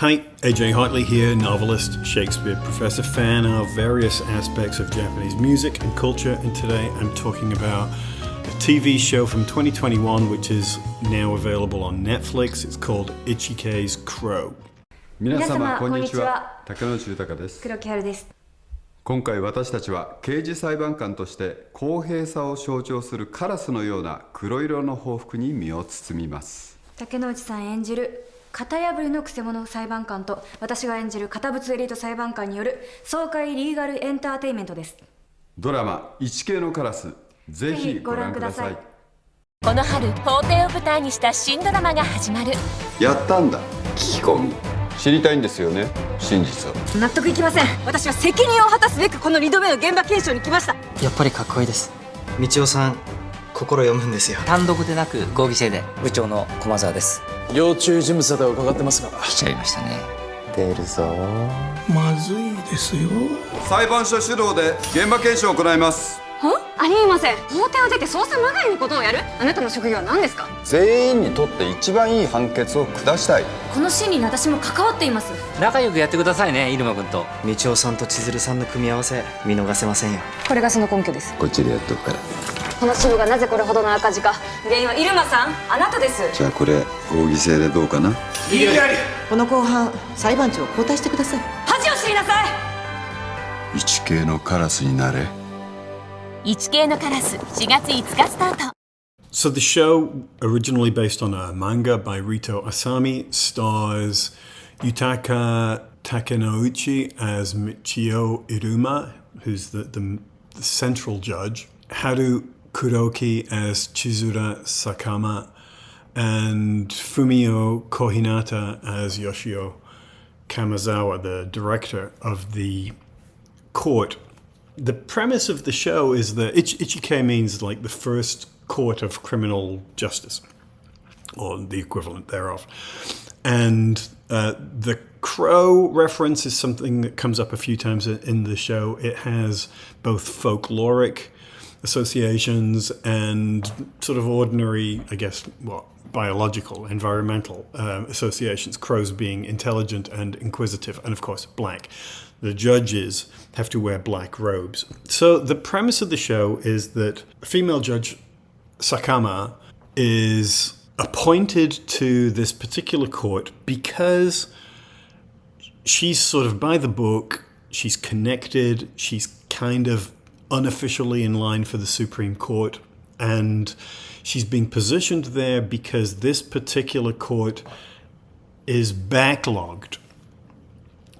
Hi, AJ Hartley here, novelist, Shakespeare professor, fan of various aspects of Japanese music and culture, and today I'm talking about a TV show from 2021 which is now available on Netflix. It's called Ichikei's Crow. 皆様こんにちは。竹野内豊です。黒木春です。今回私たちは刑事裁判官として公平さを象徴するカラスのような黒色の報復に身を包みます。竹野内さん演じる型破りのくせ者裁判官と私が演じる堅物エリート裁判官による爽快リーガルエンターテインメントです。ドラマ「イチケイのカラス」ぜひご覧ください。この春法廷を舞台にした新ドラマが始まる。やったんだ聞き込み。知りたいんですよね、真実を。納得いきません。私は責任を果たすべくこの2度目の現場検証に来ました。やっぱりかっこいいです。道夫さん心読むんですよ。単独でなく合議制で。部長の駒沢です。要注意人物だと伺ってますが。来ちゃいましたね。出るぞ。まずいですよ。裁判所主導で現場検証を行います。ありえません。法廷を出て捜査まがいのことをやる。あなたの職業は何ですか。全員にとって一番いい判決を下したい。この審理に私も関わっています。仲良くやってくださいね、入間君と。道夫さんと千鶴さんの組み合わせ見逃せませんよ。これがその根拠です。こっちでやっとくから。この支部がなぜこれほどの赤字か、原因は入間さん、あなたです。じゃあこれ合議制でどうかな。この後半裁判長を交代してください。恥を知りなさい。イチケイのカラスになれ。イチケイのカラス4月5日スタート。 So the show, originally based on a manga by Rito Asami, stars Yutaka Takenouchi as Michio Iruma, who's the central judge, Haru Kuroki as Chizura Sakama, and Fumio Kohinata as Yoshio Kamazawa, the director of the court. The premise of the show is that Ichikei means like the first court of criminal justice, or the equivalent thereof. And the crow reference is something that comes up a few times in the show. It has both folkloric associations and sort of ordinary, I guess, biological, environmental associations. Crows being intelligent and inquisitive, and of course, black. The judges have to wear black robes. So the premise of the show is that female judge Sakama is appointed to this particular court because she's sort of by the book, she's connected, she's kind of unofficially in line for the Supreme Court, and she's being positioned there because this particular court is backlogged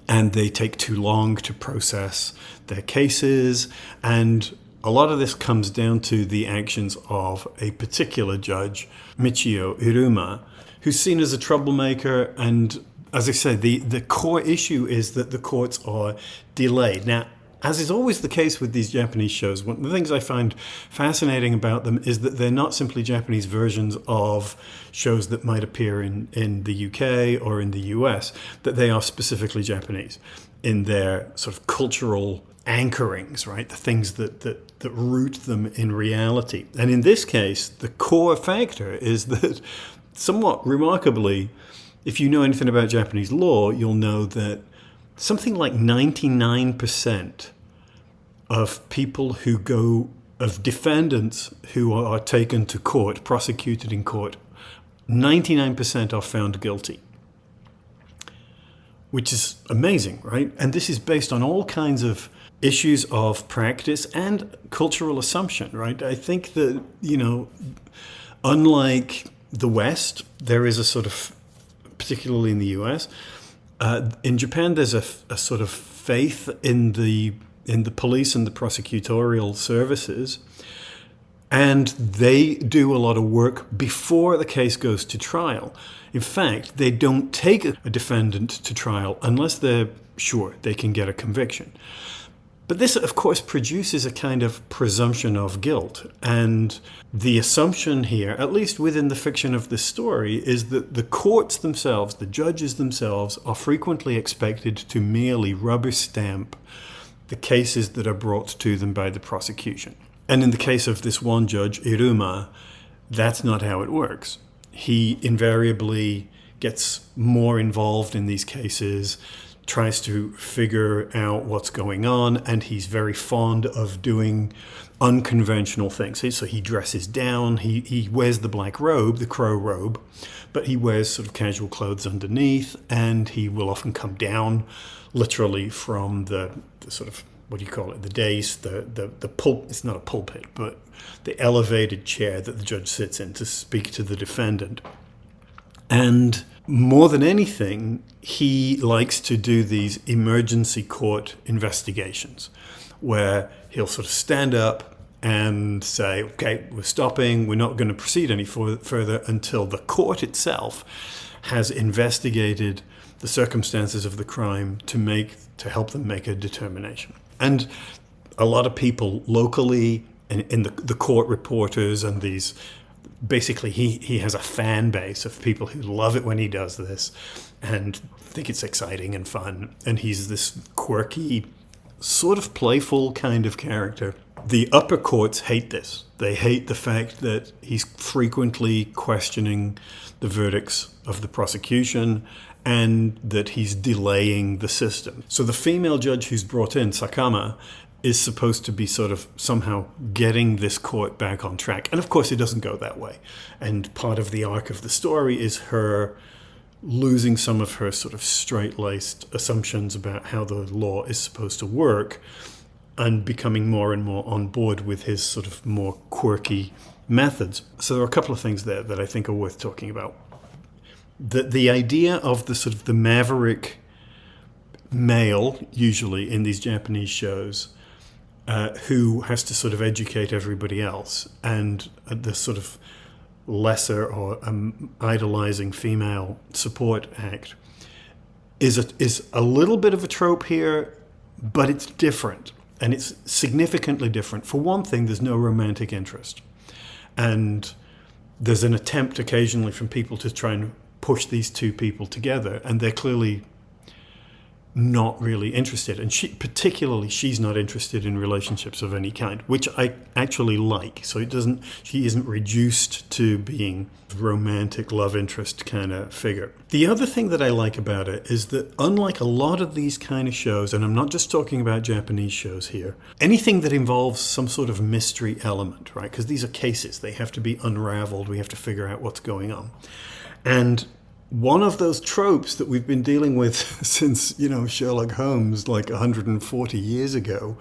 and they take too long to process their cases, and a lot of this comes down to the actions of a particular judge, Michio Iruma, who's seen as a troublemaker. And as I said, the core issue is that the courts are delayed. Now, as is always the case with these Japanese shows, one of the things I find fascinating about them is that they're not simply Japanese versions of shows that might appear in the UK or in the US, that they are specifically Japanese in their sort of cultural anchorings, right? The things that root them in reality. And in this case, the core factor is that, somewhat remarkably, if you know anything about Japanese law, you'll know that something like 99% of people of defendants who are taken to court, prosecuted in court, 99% are found guilty, which is amazing, right? And this is based on all kinds of issues of practice and cultural assumption, right? I think that, unlike the West, there is a sort of, particularly in the US, in Japan, there's a sort of faith in the police and the prosecutorial services, and they do a lot of work before the case goes to trial. In fact, they don't take a defendant to trial unless they're sure they can get a conviction. But this, of course, produces a kind of presumption of guilt. And the assumption here, at least within the fiction of this story, is that the courts themselves, the judges themselves, are frequently expected to merely rubber stamp the cases that are brought to them by the prosecution. And in the case of this one judge, Iruma, that's not how it works. He invariably gets more involved in these cases, tries to figure out what's going on, and he's very fond of doing unconventional things. So he dresses down, he wears the black robe, the crow robe, but he wears sort of casual clothes underneath, and he will often come down literally from the sort of, what do you call it, the dais, the pulp, it's not a pulpit, but the elevated chair that the judge sits in to speak to the defendant. And more than anything, he likes to do these emergency court investigations where he'll sort of stand up and say, okay, we're stopping, we're not going to proceed any further until the court itself has investigated the circumstances of the crime to help them make a determination. And a lot of people locally, in the court reporters and these, basically he has a fan base of people who love it when he does this and think it's exciting and fun. And he's this quirky, sort of playful kind of character. The upper courts hate this. They hate the fact that he's frequently questioning the verdicts of the prosecution and that he's delaying the system. So the female judge who's brought in, Sakama, is supposed to be sort of somehow getting this court back on track. And of course it doesn't go that way. And part of the arc of the story is her losing some of her sort of straight-laced assumptions about how the law is supposed to work and becoming more and more on board with his sort of more quirky methods. So there are a couple of things there that I think are worth talking about. The idea of the sort of the maverick male, usually in these Japanese shows, who has to sort of educate everybody else, and the sort of lesser or idolizing female support act is a little bit of a trope here, but it's different, and it's significantly different. For one thing, there's no romantic interest, and there's an attempt occasionally from people to try and push these two people together, and they're clearly not really interested. And she's not interested in relationships of any kind, which I actually like. So she isn't reduced to being a romantic love interest kind of figure. The other thing that I like about it is that unlike a lot of these kind of shows, and I'm not just talking about Japanese shows here, anything that involves some sort of mystery element, right? Because these are cases, they have to be unraveled, we have to figure out what's going on. And one of those tropes that we've been dealing with since, Sherlock Holmes, like 140 years ago,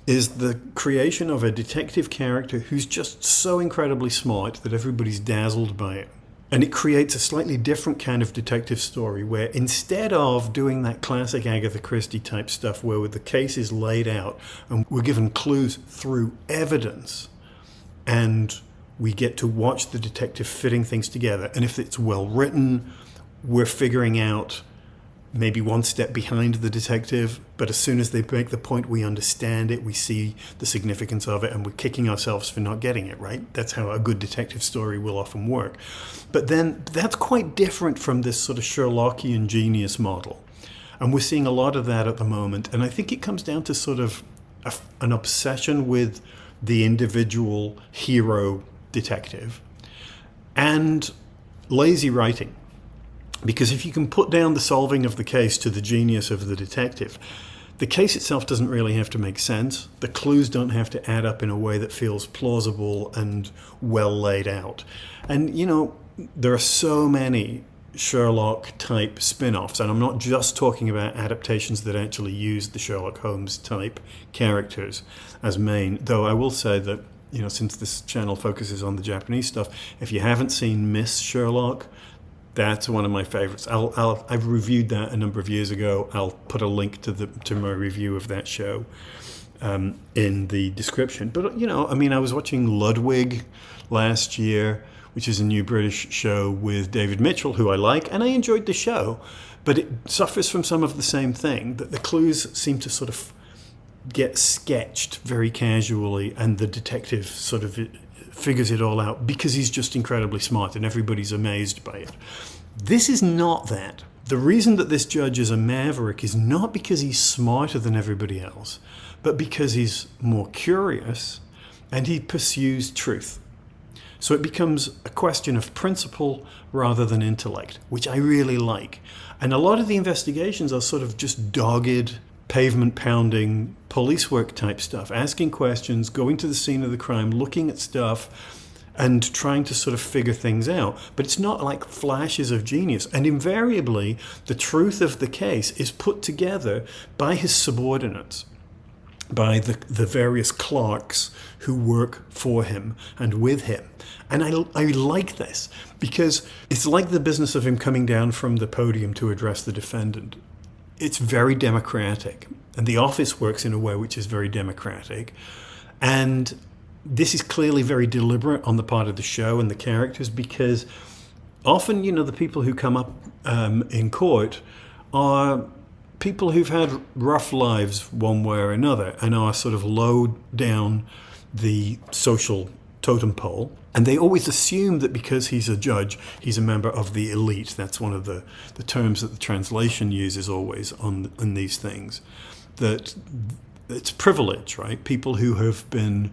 is the creation of a detective character who's just so incredibly smart that everybody's dazzled by it. And it creates a slightly different kind of detective story where instead of doing that classic Agatha Christie type stuff where the case is laid out and we're given clues through evidence and we get to watch the detective fitting things together. And if it's well written, we're figuring out maybe one step behind the detective, but as soon as they make the point, we understand it, we see the significance of it, and we're kicking ourselves for not getting it, right? That's how a good detective story will often work. But then that's quite different from this sort of Sherlockian genius model. And we're seeing a lot of that at the moment. And I think it comes down to sort of an obsession with the individual hero detective and lazy writing. Because if you can put down the solving of the case to the genius of the detective, the case itself doesn't really have to make sense. The clues don't have to add up in a way that feels plausible and well laid out. And, there are so many Sherlock-type spin-offs, and I'm not just talking about adaptations that actually use the Sherlock Holmes-type characters as main, though I will say that, since this channel focuses on the Japanese stuff, if you haven't seen Miss Sherlock, that's one of my favorites. I've reviewed that a number of years ago. I'll put a link to my review of that show in the description. But, I was watching Ludwig last year, which is a new British show with David Mitchell, who I like, and I enjoyed the show. But it suffers from some of the same thing, that the clues seem to sort of get sketched very casually, and the detective sort of figures it all out because he's just incredibly smart and everybody's amazed by it. This is not that. The reason that this judge is a maverick is not because he's smarter than everybody else, but because he's more curious and he pursues truth. So it becomes a question of principle rather than intellect, which I really like. And a lot of the investigations are sort of just dogged, pavement-pounding, police work type stuff, asking questions, going to the scene of the crime, looking at stuff, and trying to sort of figure things out. But it's not like flashes of genius. And invariably, the truth of the case is put together by his subordinates, by the various clerks who work for him and with him. And I like this because it's like the business of him coming down from the podium to address the defendant. It's very democratic, and the office works in a way which is very democratic. And this is clearly very deliberate on the part of the show and the characters, because often, you know, the people who come up in court are people who've had rough lives one way or another and are sort of low down the social totem pole. And they always assume that because he's a judge, he's a member of the elite. That's one of the terms that the translation uses always on these things. That it's privilege, right? People who have been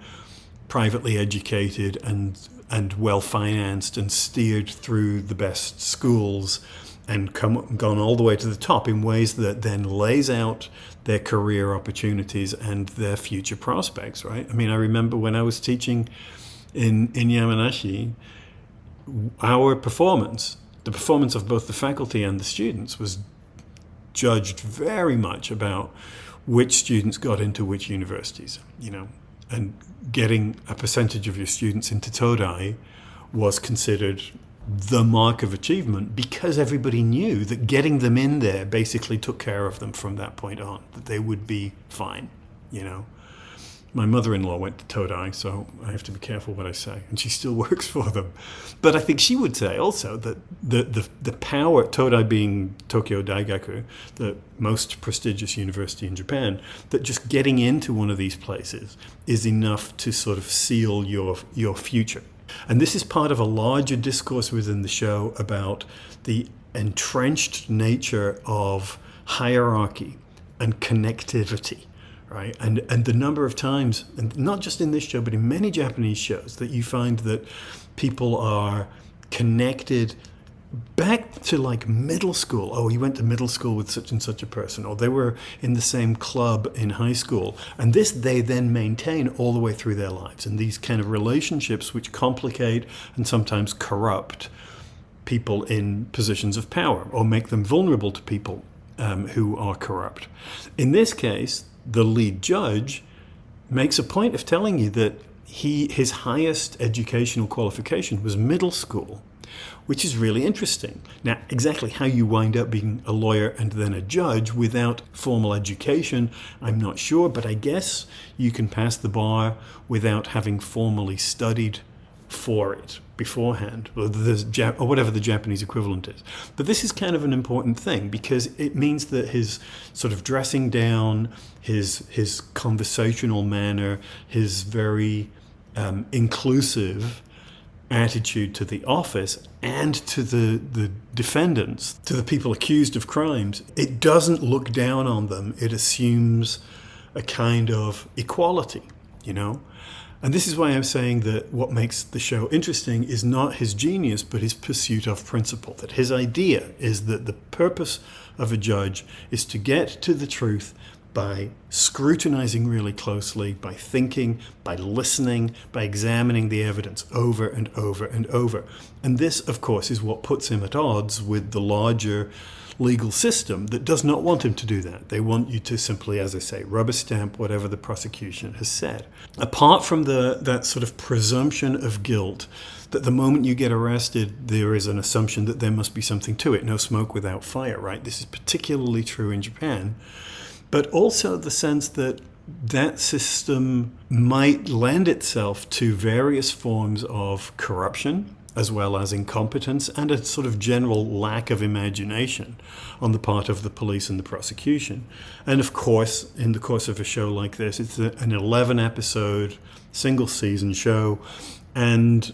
privately educated and well-financed and steered through the best schools and gone all the way to the top in ways that then lays out their career opportunities and their future prospects, right? I mean, I remember when I was teaching in Yamanashi, our performance, the performance of both the faculty and the students, was judged very much about which students got into which universities, you know, and getting a percentage of your students into Todai was considered the mark of achievement, because everybody knew that getting them in there basically took care of them from that point on, that they would be fine, you know. My mother-in-law went to Todai, so I have to be careful what I say, and she still works for them. But I think she would say also that the power, Todai being Tokyo Daigaku, the most prestigious university in Japan, that just getting into one of these places is enough to sort of seal your future. And this is part of a larger discourse within the show about the entrenched nature of hierarchy and connectivity, right? And the number of times, and not just in this show, but in many Japanese shows, that you find that people are connected back to like middle school. Oh, you went to middle school with such and such a person, or they were in the same club in high school. And this they then maintain all the way through their lives. And these kind of relationships which complicate and sometimes corrupt people in positions of power, or make them vulnerable to people who are corrupt. In this case, the lead judge makes a point of telling you that his highest educational qualification was middle school, which is really interesting. Now, exactly how you wind up being a lawyer and then a judge without formal education, I'm not sure, but I guess you can pass the bar without having formally studied for it beforehand, or whatever the Japanese equivalent is. But this is kind of an important thing, because it means that his sort of dressing down, his conversational manner, his very inclusive attitude to the office and to the defendants, to the people accused of crimes, it doesn't look down on them. It assumes a kind of equality, you know? And this is why I'm saying that what makes the show interesting is not his genius, but his pursuit of principle. That his idea is that the purpose of a judge is to get to the truth by scrutinizing really closely, by thinking, by listening, by examining the evidence over and over and over. And this, of course, is what puts him at odds with the larger legal system that does not want him to do that. They want you to simply, as I say, rubber stamp whatever the prosecution has said. Apart from that sort of presumption of guilt, that the moment you get arrested, there is an assumption that there must be something to it. No smoke without fire, right? This is particularly true in Japan. But also the sense that that system might lend itself to various forms of corruption, as well as incompetence, and a sort of general lack of imagination on the part of the police and the prosecution. And of course, in the course of a show like this, it's an 11-episode, single-season show, and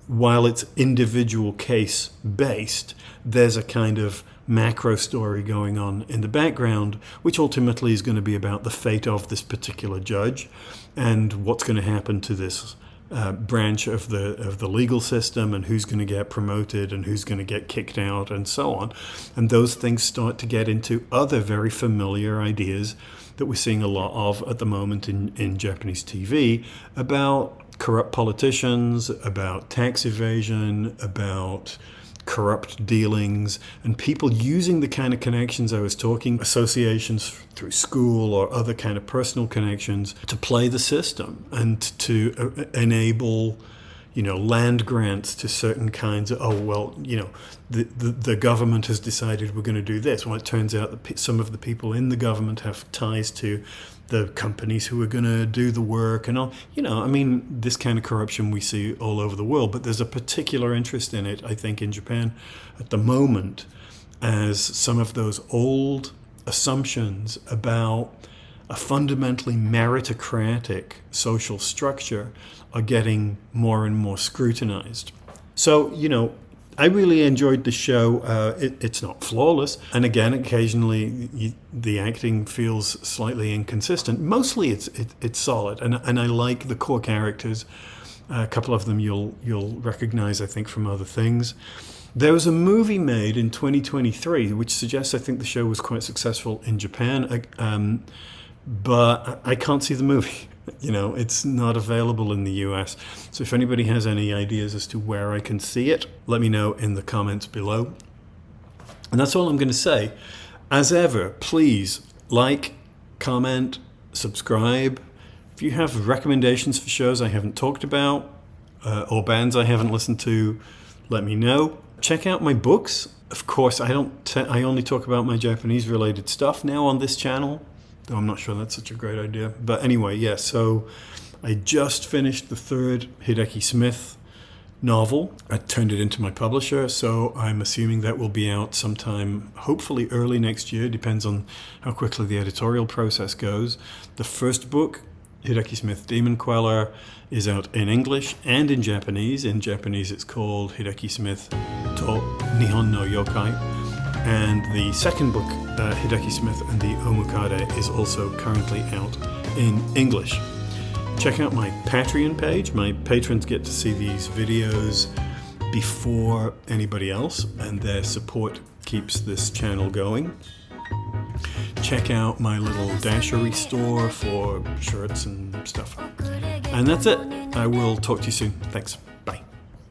while it's individual case-based, there's a kind of macro story going on in the background, which ultimately is going to be about the fate of this particular judge and what's going to happen to this branch of the legal system, and who's going to get promoted and who's going to get kicked out and so on. And those things start to get into other very familiar ideas that we're seeing a lot of at the moment in Japanese TV about corrupt politicians, about tax evasion, about corrupt dealings, and people using the kind of connections I was talking, associations through school or other kind of personal connections, to play the system and to enable, land grants to certain kinds of, the government has decided we're going to do this. Well, it turns out that some of the people in the government have ties to the companies who are going to do the work and all. This kind of corruption we see all over the world, but there's a particular interest in it, I think, in Japan at the moment, as some of those old assumptions about a fundamentally meritocratic social structure are getting more and more scrutinized. So, I really enjoyed the show. It's not flawless. And again, occasionally the acting feels slightly inconsistent. Mostly it's solid. And I like the core characters. A couple of them you'll recognize, I think, from other things. There was a movie made in 2023, which suggests I think the show was quite successful in Japan. But I can't see the movie. It's not available in the US. So if anybody has any ideas as to where I can see it, let me know in the comments below. And that's all I'm going to say. As ever, please like, comment, subscribe. If you have recommendations for shows I haven't talked about or bands I haven't listened to, let me know. Check out my books. Of course, I only talk about my Japanese related stuff now on this channel. Though I'm not sure that's such a great idea. But anyway, so I just finished the third Hideki Smith novel. I turned it into my publisher, so I'm assuming that will be out sometime, hopefully early next year. Depends on how quickly the editorial process goes. The first book, Hideki Smith Demon Queller, is out in English and in Japanese. In Japanese it's called Hideki Smith to Nihon no Yokai. And the second book, Hideki Smith and the Omukade, is also currently out in English. Check out my Patreon page. My patrons get to see these videos before anybody else, and their support keeps this channel going. Check out my little Dashery store for shirts and stuff. And that's it. I will talk to you soon. Thanks.